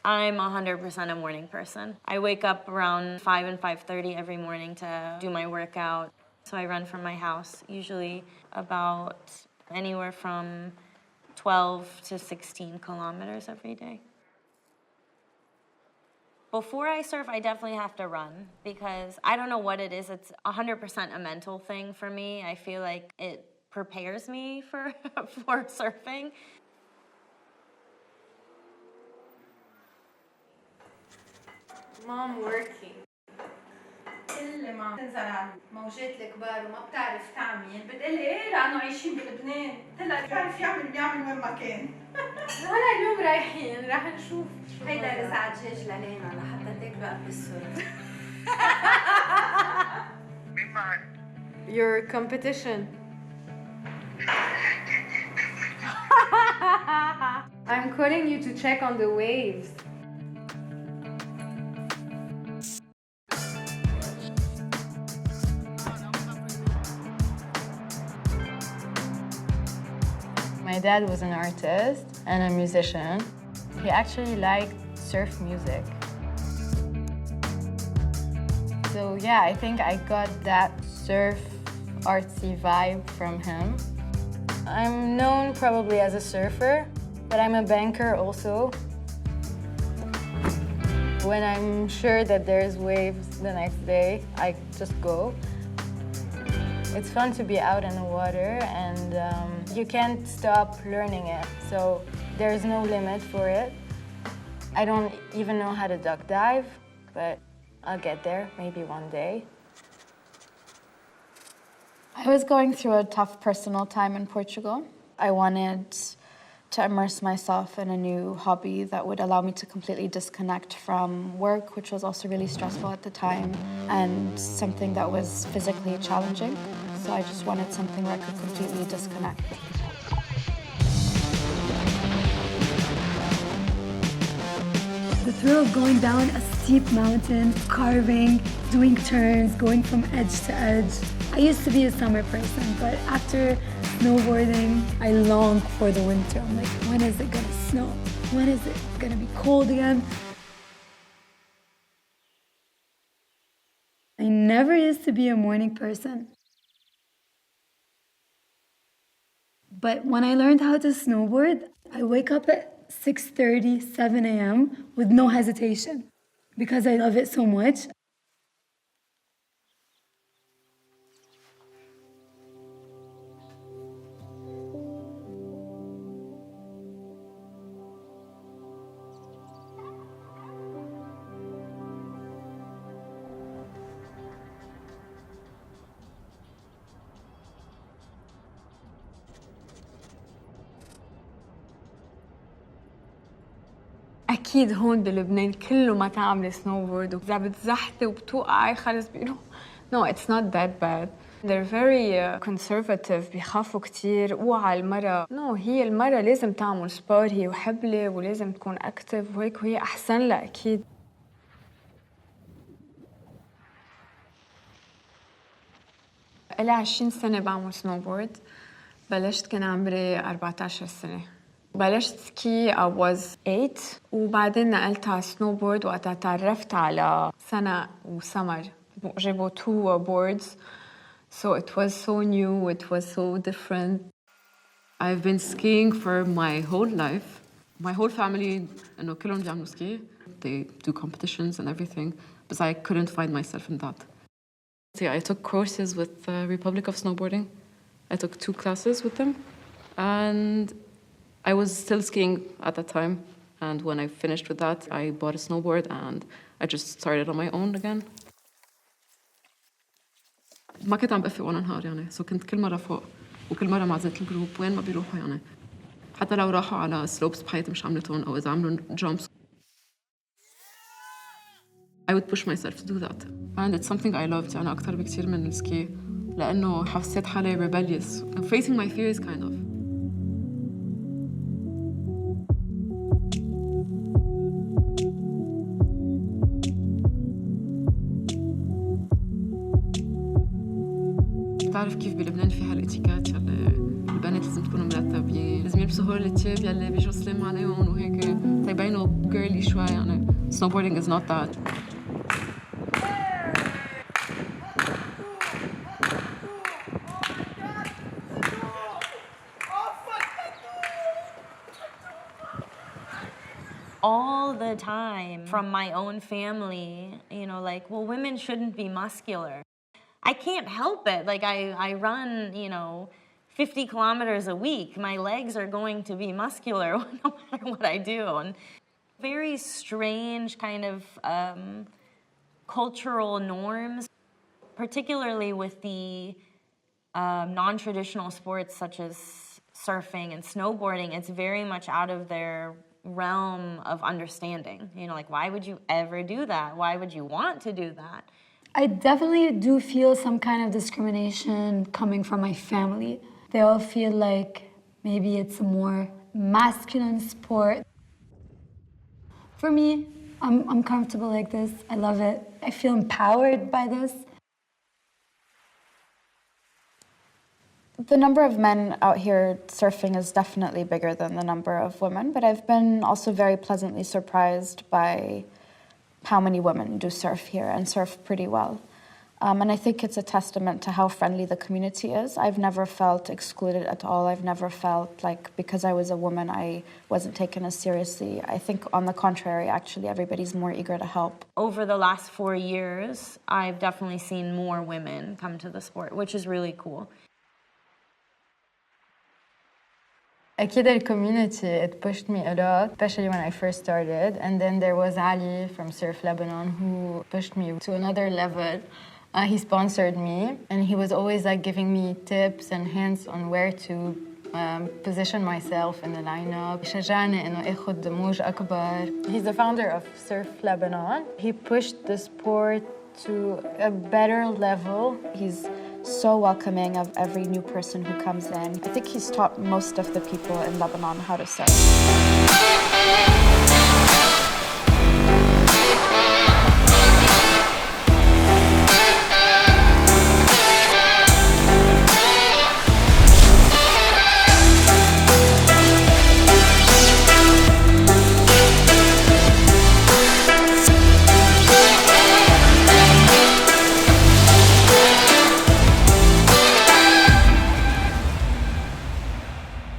I'm 100% a morning person. I wake up around 5 and 5:30 every morning to do my workout. So I run from my house, usually about anywhere from 12 to 16 kilometers every day. Before I surf, I definitely have to run because I don't know what it is. It's 100% a mental thing for me. I feel like it prepares me for surfing. Mom working. كل ما تنزل على الموجات الكبار وما بتعرف تعمل بتقلي ايه لانه عايشين بلبنان طلع بيعرف يعمل بيعمل وين ما كان. هلا اليوم رايحين راح نشوف هيدا رزع دجاج للينا لحتى تاكلوا قبل السوري. مين معك؟ Your competition. I'm calling you to check on the waves. My dad was an artist and a musician. He actually liked surf music. So yeah, I think I got that surf artsy vibe from him. I'm known probably as a surfer, but I'm a banker also. When I'm sure that there's waves the next day, I just go. It's fun to be out in the water and you can't stop learning it, so there's no limit for it. I don't even know how to duck dive, but I'll get there maybe one day. I was going through a tough personal time in Portugal. I wanted to immerse myself in a new hobby that would allow me to completely disconnect from work, which was also really stressful at the time, and something that was physically challenging. So I just wanted something where I could completely disconnect. The thrill of going down a steep mountain, carving, doing turns, going from edge to edge. I used to be a summer person, but after snowboarding, I long for the winter. I'm like, when is it gonna snow? When is it gonna be cold again? I never used to be a morning person. But when I learned how to snowboard, I wake up at 6:30, 7 a.m. with no hesitation because I love it so much. أكيد هون بلبنان كله ما تعمل سنوبورد وإذا بتزحتي وبتوقعي خلص بيقولوا no it's not that bad. They're very conservative بيخافوا كتير اوعى المرة no هي المرة لازم تعمل سبور هي وحبلة ولازم تكون أكتف وهيك وهي أحسن لها أكيد. إلي 20 سنة بعمل سنوبورد. بلشت كان عمري 14 سنة. بلشت سكي I was 8 وبعدين نقلت على سنوبورد وقتها تعرفت على سنة وسمر جابوا 2 boards so it was so new it was so different. I've been skiing for my whole life. My whole family إنه كلهم بيعملوا ski. They do competitions and everything but I couldn't find myself in that. See, I took courses with the Republic of Snowboarding. I took 2 classes with them and I was still skiing at that time, and when I finished with that, I bought a snowboard and I just started on my own again. ما كنت عم بقفي ولا نهار يعني، so كنت كل مرة فوق وكل مرة مع زيت الجروب وين ما بيروحوا يعني، حتى لو راحوا على slopes بحياتي مش عملتهم أو إذا عملوا jumps. I would push myself to do that, and it's something I loved يعني أكتر بكتير من السكي، لأنه حسيت حالي rebellious, facing my fears kind of. بتعرف كيف بلبنان في هالاتيكات يلي البنت لازم تكونوا مرتبين، لازم يلبسوا هول التياب يلي بيجوا سلام عليهم وهيك تيبينوا girly شوي يعني. Snowboarding is not that. All the time from my own family, you know, like, well, women shouldn't be muscular. I can't help it. Like, I run, you know, 50 kilometers a week. My legs are going to be muscular no matter what I do. And very strange kind of cultural norms, particularly with the non-traditional sports such as surfing and snowboarding. It's very much out of their realm of understanding. You know, like, why would you ever do that? Why would you want to do that? I definitely do feel some kind of discrimination coming from my family. They all feel like maybe it's a more masculine sport. For me, I'm comfortable like this. I love it. I feel empowered by this. The number of men out here surfing is definitely bigger than the number of women, but I've been also very pleasantly surprised by how many women do surf here and surf pretty well. And I think it's a testament to how friendly the community is. I've never felt excluded at all. I've never felt like because I was a woman, I wasn't taken as seriously. I think on the contrary, actually, everybody's more eager to help. Over the last 4 years, I've definitely seen more women come to the sport, which is really cool. أكيد the community, it pushed me a lot, especially when I first started. And then there was Ali from Surf Lebanon who pushed me to another level. He sponsored me, and he was always like giving me tips and hints on where to position myself in the lineup. شجعني إنه آخد موج أكبر. He's the founder of Surf Lebanon. He pushed the sport to a better level. He's so welcoming of every new person who comes in. I think he's taught most of the people in Lebanon how to surf.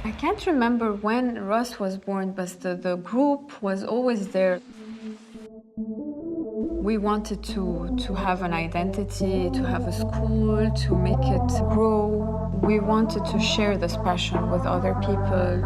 I can't remember when Russ was born, but the group was always there. We wanted to have an identity, to have a school, to make it grow. We wanted to share this passion with other people.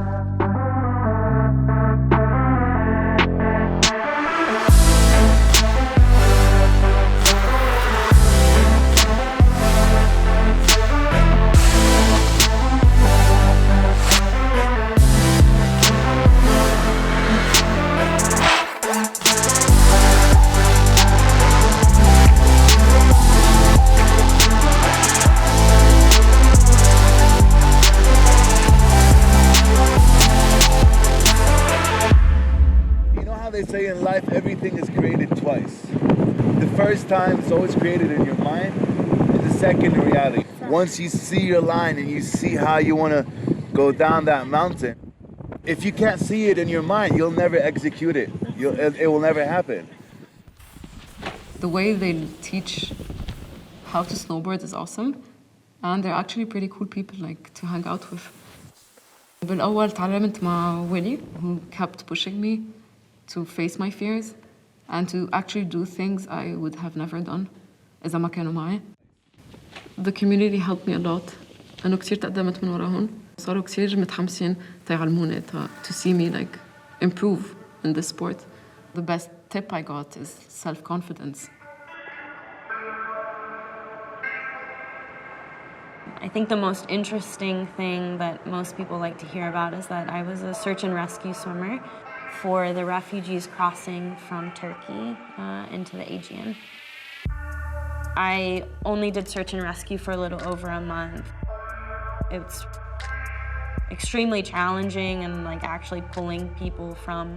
They say in life everything is created twice. The first time it's always created in your mind, and the second in reality. Once you see your line and you see how you want to go down that mountain, if you can't see it in your mind, you'll never execute it. It will never happen. The way they teach how to snowboard is awesome, and they're actually pretty cool people like to hang out with. بالأول تعلمت مع Willie, who kept pushing me to face my fears and to actually do things I would have never done إذا ما كانوا معي. The community helped me a lot. أنا كتير تقدمت من وراهم. صاروا كتير متحمسين تيعلموني to see me like improve in this sport. The best tip I got is self-confidence. I think the most interesting thing that most people like to hear about is that I was a search and rescue swimmer for the refugees crossing from Turkey into the Aegean. I only did search and rescue for a little over a month. It's extremely challenging, and like actually pulling people from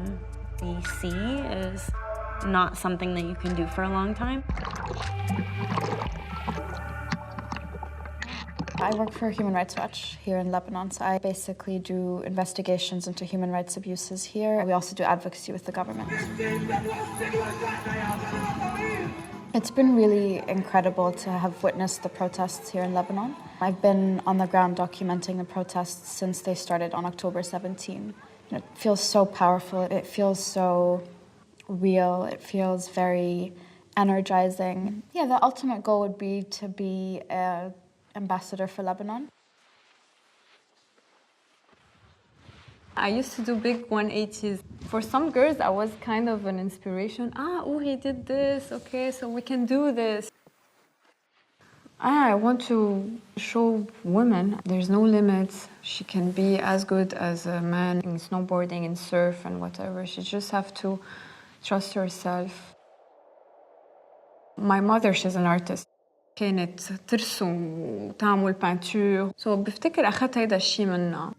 the sea is not something that you can do for a long time. I work for Human Rights Watch here in Lebanon, so I basically do investigations into human rights abuses here. We also do advocacy with the government. It's been really incredible to have witnessed the protests here in Lebanon. I've been on the ground documenting the protests since they started on October 17. It feels so powerful, it feels so real, it feels very energizing. Yeah, the ultimate goal would be to be an ambassador for Lebanon. I used to do big 180s. For some girls, I was kind of an inspiration. Oh, he did this, okay, so we can do this. I want to show women there's no limits. She can be as good as a man in snowboarding, in surf and whatever. She just have to trust herself. My mother, she's an artist. كانت ترسم وتعمل بانتور. So بفتكر أخذت هيدا الشيء منها.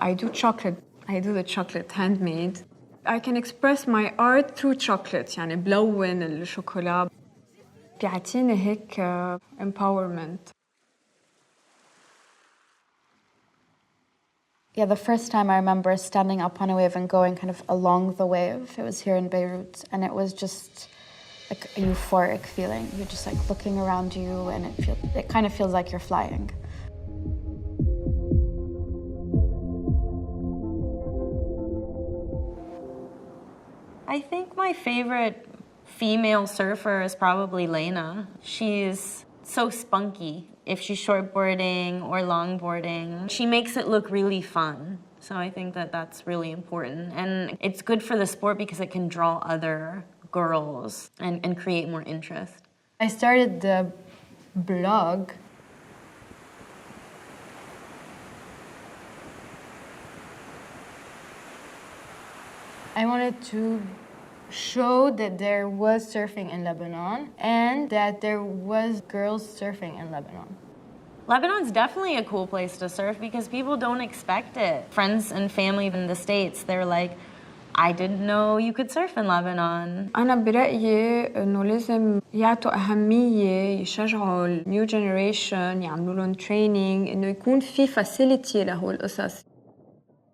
I do chocolate. I do the chocolate handmade. I can express my art through chocolate. يعني بلون الشوكولا. بيعطيني هيك empowerment. Yeah, the first time I remember standing up on a wave and going kind of along the wave. It was here in Beirut, and it was just like a euphoric feeling. You're just like looking around you, and it kind of feels like you're flying. I think my favorite female surfer is probably Lena. She's so spunky. If she's shortboarding or longboarding, she makes it look really fun. So I think that that's really important. And it's good for the sport because it can draw other girls and create more interest. I started the blog. I wanted to show that there was surfing in Lebanon and that there was girls surfing in Lebanon. Lebanon's definitely a cool place to surf because people don't expect it. Friends and family in the States, they're like, I didn't know you could surf in Lebanon. أنا برأيي إنه لازم يعطوا أهمية يشجعوا ال new generation يعملوا لهم training إنه يكون في facility لهول القصص.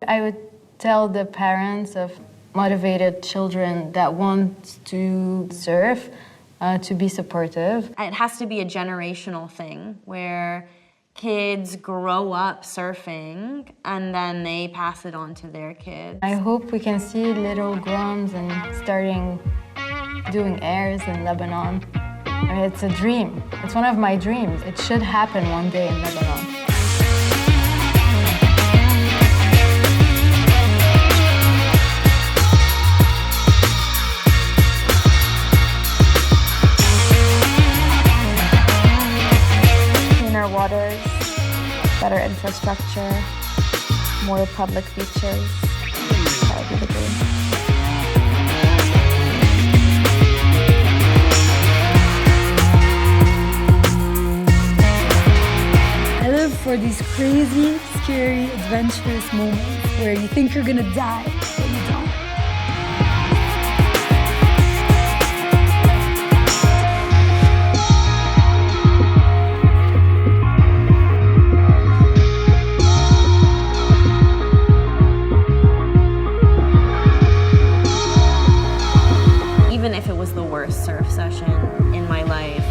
I would tell the parents of motivated children that want to surf to be supportive. It has to be a generational thing where kids grow up surfing and then they pass it on to their kids. I hope we can see little Groms and starting doing airs in Lebanon. I mean, it's a dream. It's one of my dreams. It should happen one day in Lebanon. Waters, better infrastructure, more public beaches. That would be the dream. I live for these crazy, scary, adventurous moments where you think you're gonna die, but you don't. Even if it was the worst surf session in my life,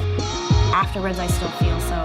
afterwards I still feel so